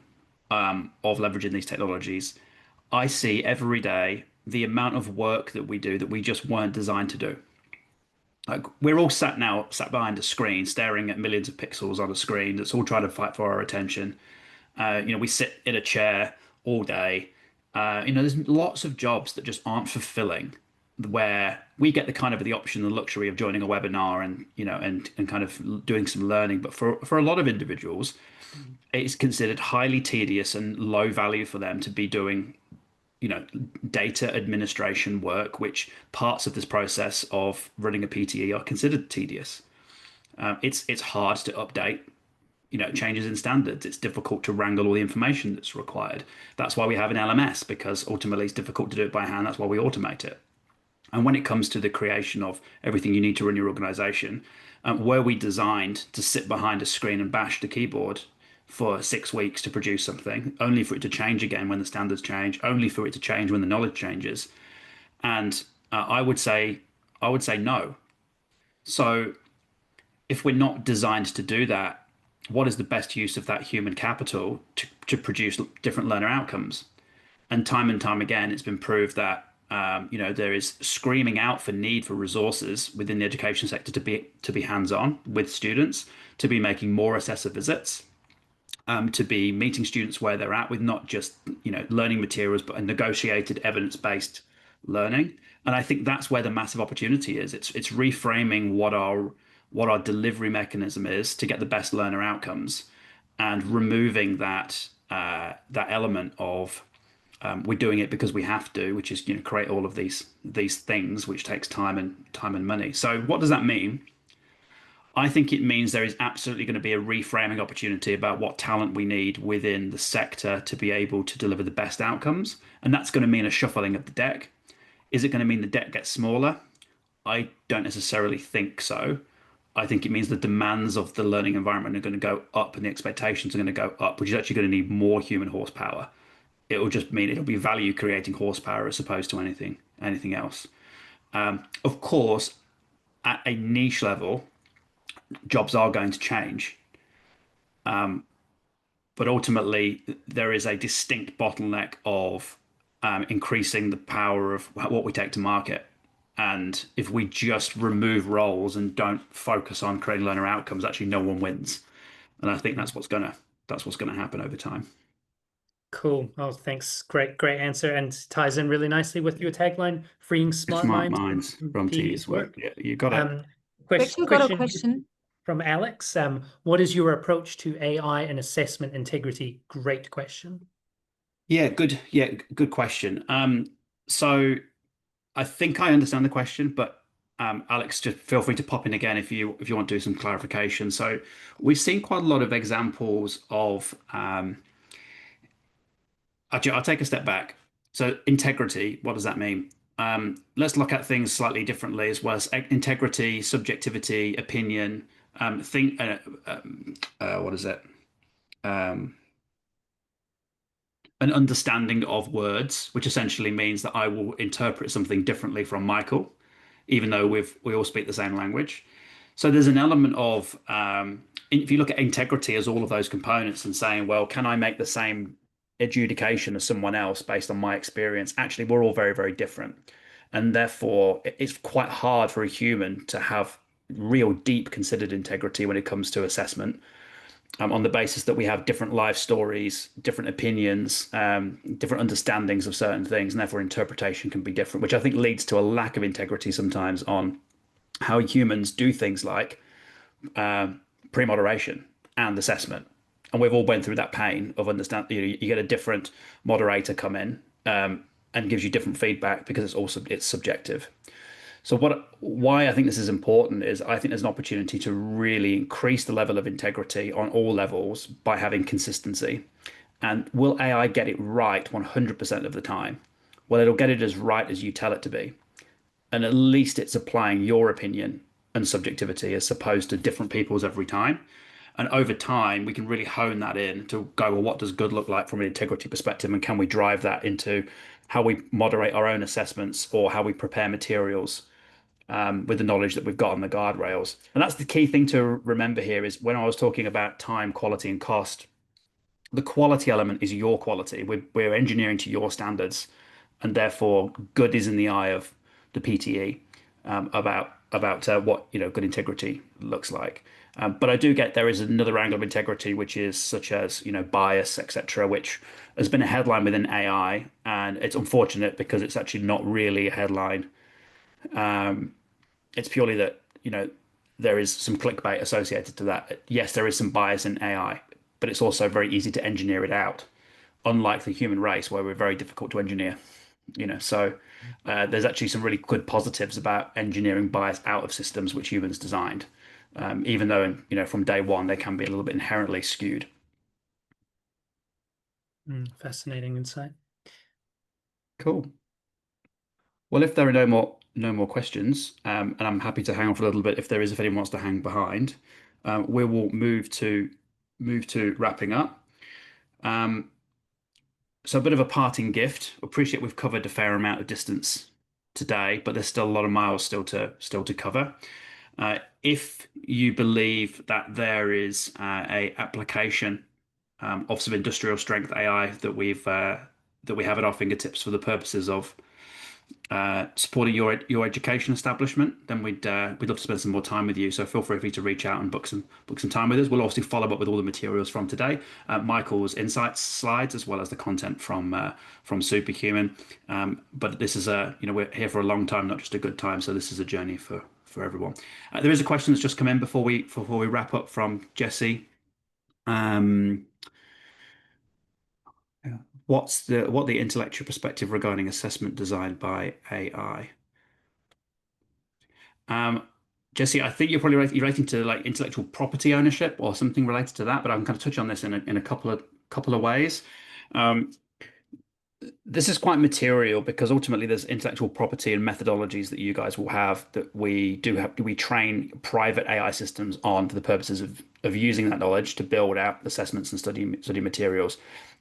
of leveraging these technologies. I see every day the amount of work that we do that we just weren't designed to do. Like, we're all sat behind a screen, staring at millions of pixels on a screen that's all trying to fight for our attention. You know, we sit in a chair all day. You know, there's lots of jobs that just aren't fulfilling, where we get the option, the luxury of joining a webinar and, you know, and kind of doing some learning. But for a lot of individuals, it's considered highly tedious and low value for them to be doing, you know, data administration work, which parts of this process of running a PTE are considered tedious. It's hard to update, you know, changes in standards. It's difficult to wrangle all the information that's required. That's why we have an LMS, because ultimately it's difficult to do it by hand. That's why we automate it. And when it comes to the creation of everything you need to run your organization, were we designed to sit behind a screen and bash the keyboard for 6 weeks to produce something, only for it to change again when the standards change, only for it to change when the knowledge changes? And I would say no. So if we're not designed to do that, what is the best use of that human capital to produce different learner outcomes? And time again, it's been proved that you know, there is screaming out for need for resources within the education sector to be hands-on with students, to be making more assessor visits, to be meeting students where they're at with not just learning materials, but a negotiated evidence-based learning. And I think that's where the massive opportunity is. It's reframing what our delivery mechanism is to get the best learner outcomes, and removing that element of we're doing it because we have to, which is create all of these things, which takes time and money. So what does that mean? I think it means there is absolutely going to be a reframing opportunity about what talent we need within the sector to be able to deliver the best outcomes. And that's going to mean a shuffling of the deck. Is it going to mean the deck gets smaller? I don't necessarily think so. I think it means the demands of the learning environment are going to go up and the expectations are going to go up, which is actually going to need more human horsepower. It will just mean it'll be value creating horsepower as opposed to anything else. Of course, at a niche level, jobs are going to change. But ultimately, there is a distinct bottleneck of increasing the power of what we take to market. And if we just remove roles and don't focus on creating learner outcomes, actually no one wins. And I think that's what's gonna happen over time. Cool. Oh, thanks. Great answer. And ties in really nicely with your tagline, freeing smart Smart minds minds from from tedious tedious work. work. Yeah, you got it. Um, We question, actually got a question here question. from Alex. What is your approach to AI and assessment integrity? Great question. Yeah, good. Yeah, good question. So I think I understand the question, but Alex, just feel free to pop in again if you want to do some clarification. So we've seen quite a lot of examples of actually, I'll take a step back. So integrity, what does that mean? Let's look at things slightly differently as well as integrity, subjectivity, opinion. Think, what is it? Um, an understanding of words, which essentially means that I will interpret something differently from Michael, even though we all speak the same language. So there's an element of if you look at integrity as all of those components and saying, well, can I make the same adjudication as someone else based on my experience? Actually, we're all very, very different. And therefore, it's quite hard for a human to have real deep considered integrity when it comes to assessment, on the basis that we have different life stories, different opinions, different understandings of certain things, and therefore interpretation can be different, which I think leads to a lack of integrity sometimes on how humans do things like pre-moderation and assessment. And we've all went through that pain of understanding. You get a different moderator come in and gives you different feedback because it's subjective. So why I think this is important is I think there's an opportunity to really increase the level of integrity on all levels by having consistency. And will AI get it right 100% of the time? Well, it'll get it as right as you tell it to be. And at least it's applying your opinion and subjectivity as opposed to different people's every time. And over time, we can really hone that in to go, well, what does good look like from an integrity perspective? And can we drive that into how we moderate our own assessments or how we prepare materials with the knowledge that we've got on the guardrails? And that's the key thing to remember here is when I was talking about time, quality, and cost, the quality element is your quality. We're engineering to your standards, and therefore good is in the eye of the PTE about what good integrity looks like. But I do get there is another angle of integrity, which is such as bias, etc., which has been a headline within AI, and it's unfortunate because it's actually not really a headline. It's purely that there is some clickbait associated to that. Yes, there is some bias in AI, but it's also very easy to engineer it out, unlike the human race where we're very difficult to engineer. So there's actually some really good positives about engineering bias out of systems which humans designed, even though from day one they can be a little bit inherently skewed. Fascinating insight. Cool. Well, if there are no more questions, and I'm happy to hang on for a little bit if anyone wants to hang behind, we will move to wrapping up. So a bit of a parting gift. Appreciate we've covered a fair amount of distance today, but there's still a lot of miles still to cover. If you believe that there is a application of some industrial strength AI that we have at our fingertips for the purposes of supporting your education establishment, then we'd love to spend some more time with you. So feel free to reach out and book some time with us. We'll obviously follow up with all the materials from today, Michael's insights slides, as well as the content from Superhuman. But this is we're here for a long time, not just a good time. So this is a journey for everyone. There is a question that's just come in before we wrap up from Jesse. What the intellectual perspective regarding assessment designed by AI? Jesse, I think you're probably relating to like intellectual property ownership or something related to that, but I'm going to touch on this in a couple of ways. This is quite material because ultimately there's intellectual property and methodologies that you guys will have that we train private AI systems on for the purposes of using that knowledge to build out assessments and study materials.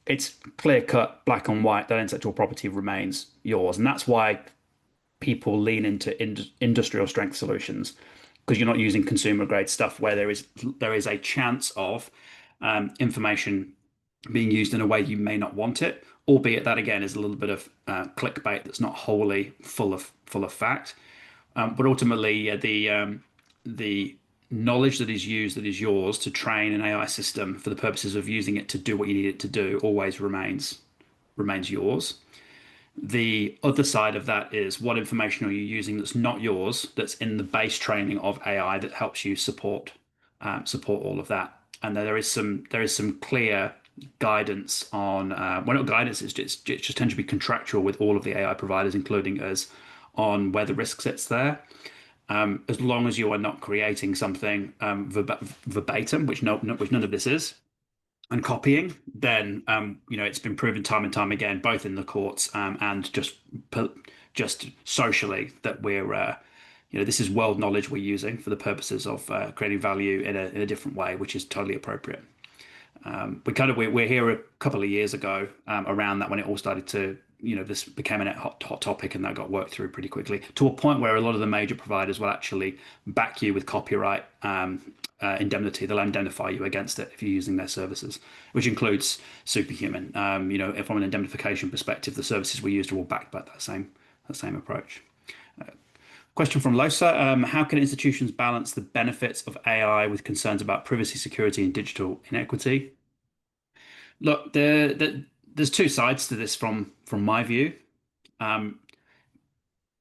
It's clear cut, black and white, that intellectual property remains yours. And that's why people lean into industrial strength solutions, because you're not using consumer grade stuff where there is a chance of information being used in a way you may not want it, albeit that again is a little bit of clickbait that's not wholly full of fact. But ultimately, the knowledge that is used, that is yours to train an AI system for the purposes of using it to do what you need it to do, always remains yours. The other side of that is what information are you using that's not yours, that's in the base training of AI that helps you support all of that. And there is some clear guidance on well, not guidance, it just tends to be contractual with all of the AI providers, including us, on where the risk sits there. As long as you are not creating something verbatim, which none of this is, and copying, then it's been proven time and time again, both in the courts and just socially, that we're this is world knowledge we're using for the purposes of creating value in a different way, which is totally appropriate. We're here a couple of years ago around that when it all started to this became a hot topic, and that got worked through pretty quickly to a point where a lot of the major providers will actually back you with copyright indemnity. They'll indemnify you against it if you're using their services, which includes Superhuman. From an indemnification perspective, the services we used are all backed by that same approach. Question from Losa: how can institutions balance the benefits of AI with concerns about privacy, security, and digital inequity? Look, there's two sides to this from my view.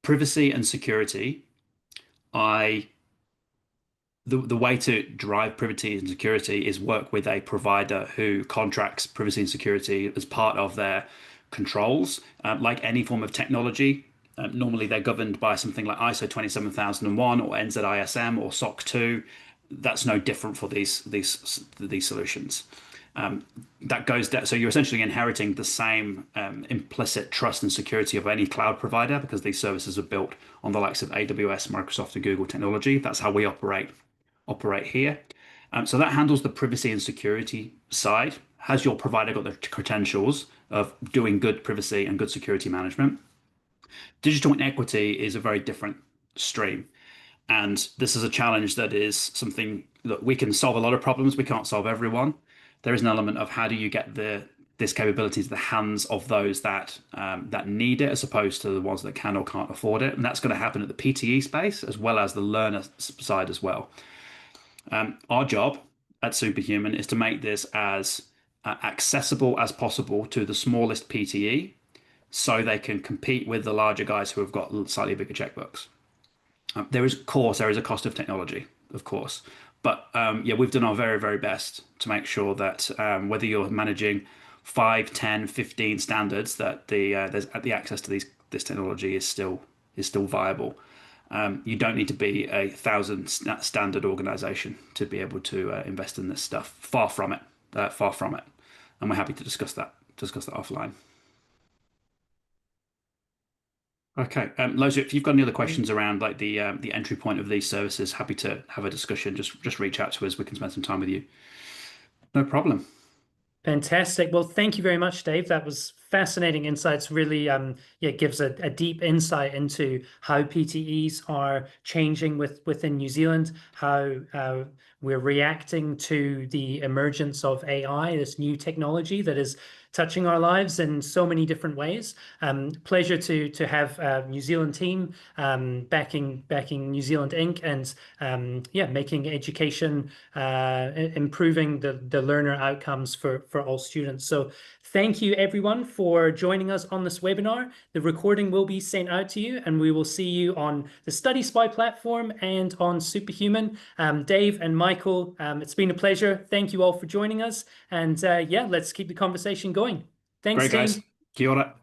Privacy and security. The way to drive privacy and security is work with a provider who contracts privacy and security as part of their controls. Like any form of technology, normally they're governed by something like ISO 27001 or NZISM or SOC 2. That's no different for these solutions. So you're essentially inheriting the same implicit trust and security of any cloud provider, because these services are built on the likes of AWS, Microsoft, and Google technology. That's how we operate here. So that handles the privacy and security side. Has your provider got the credentials of doing good privacy and good security management? Digital inequity is a very different stream. And this is a challenge that is something that we can solve a lot of problems. We can't solve everyone. There is an element of how do you get this capability to the hands of those that need it, as opposed to the ones that can or can't afford it. And that's going to happen at the PTE space as well as the learner side as well. Our job at Superhuman is to make this as accessible as possible to the smallest PTE, so they can compete with the larger guys who have got slightly bigger checkbooks. There is a cost of technology, of course. But we've done our very, very best to make sure that whether you're managing 5, 10, 15 standards, that the access to this technology is still viable. You don't need to be a 1,000 standard organization to be able to invest in this stuff. Far from it. And we're happy to discuss that offline. Okay, Loza, if you've got any other questions around like the entry point of these services, happy to have a discussion. Just reach out to us. We can spend some time with you. No problem. Fantastic. Well, thank you very much, Dave. That was fascinating insights. Really, gives a deep insight into how PTEs are changing within New Zealand, how we're reacting to the emergence of AI, this new technology that is touching our lives in so many different ways. Pleasure to have New Zealand team backing New Zealand Inc. and yeah, making education improving the learner outcomes for all students. So thank you everyone for joining us on this webinar. The recording will be sent out to you, and we will see you on the Study Spy platform and on SupaHuman. Dave and Michael, it's been a pleasure. Thank you all for joining us. And yeah, let's keep the conversation going. Thanks, Great, guys. team. Kia ora.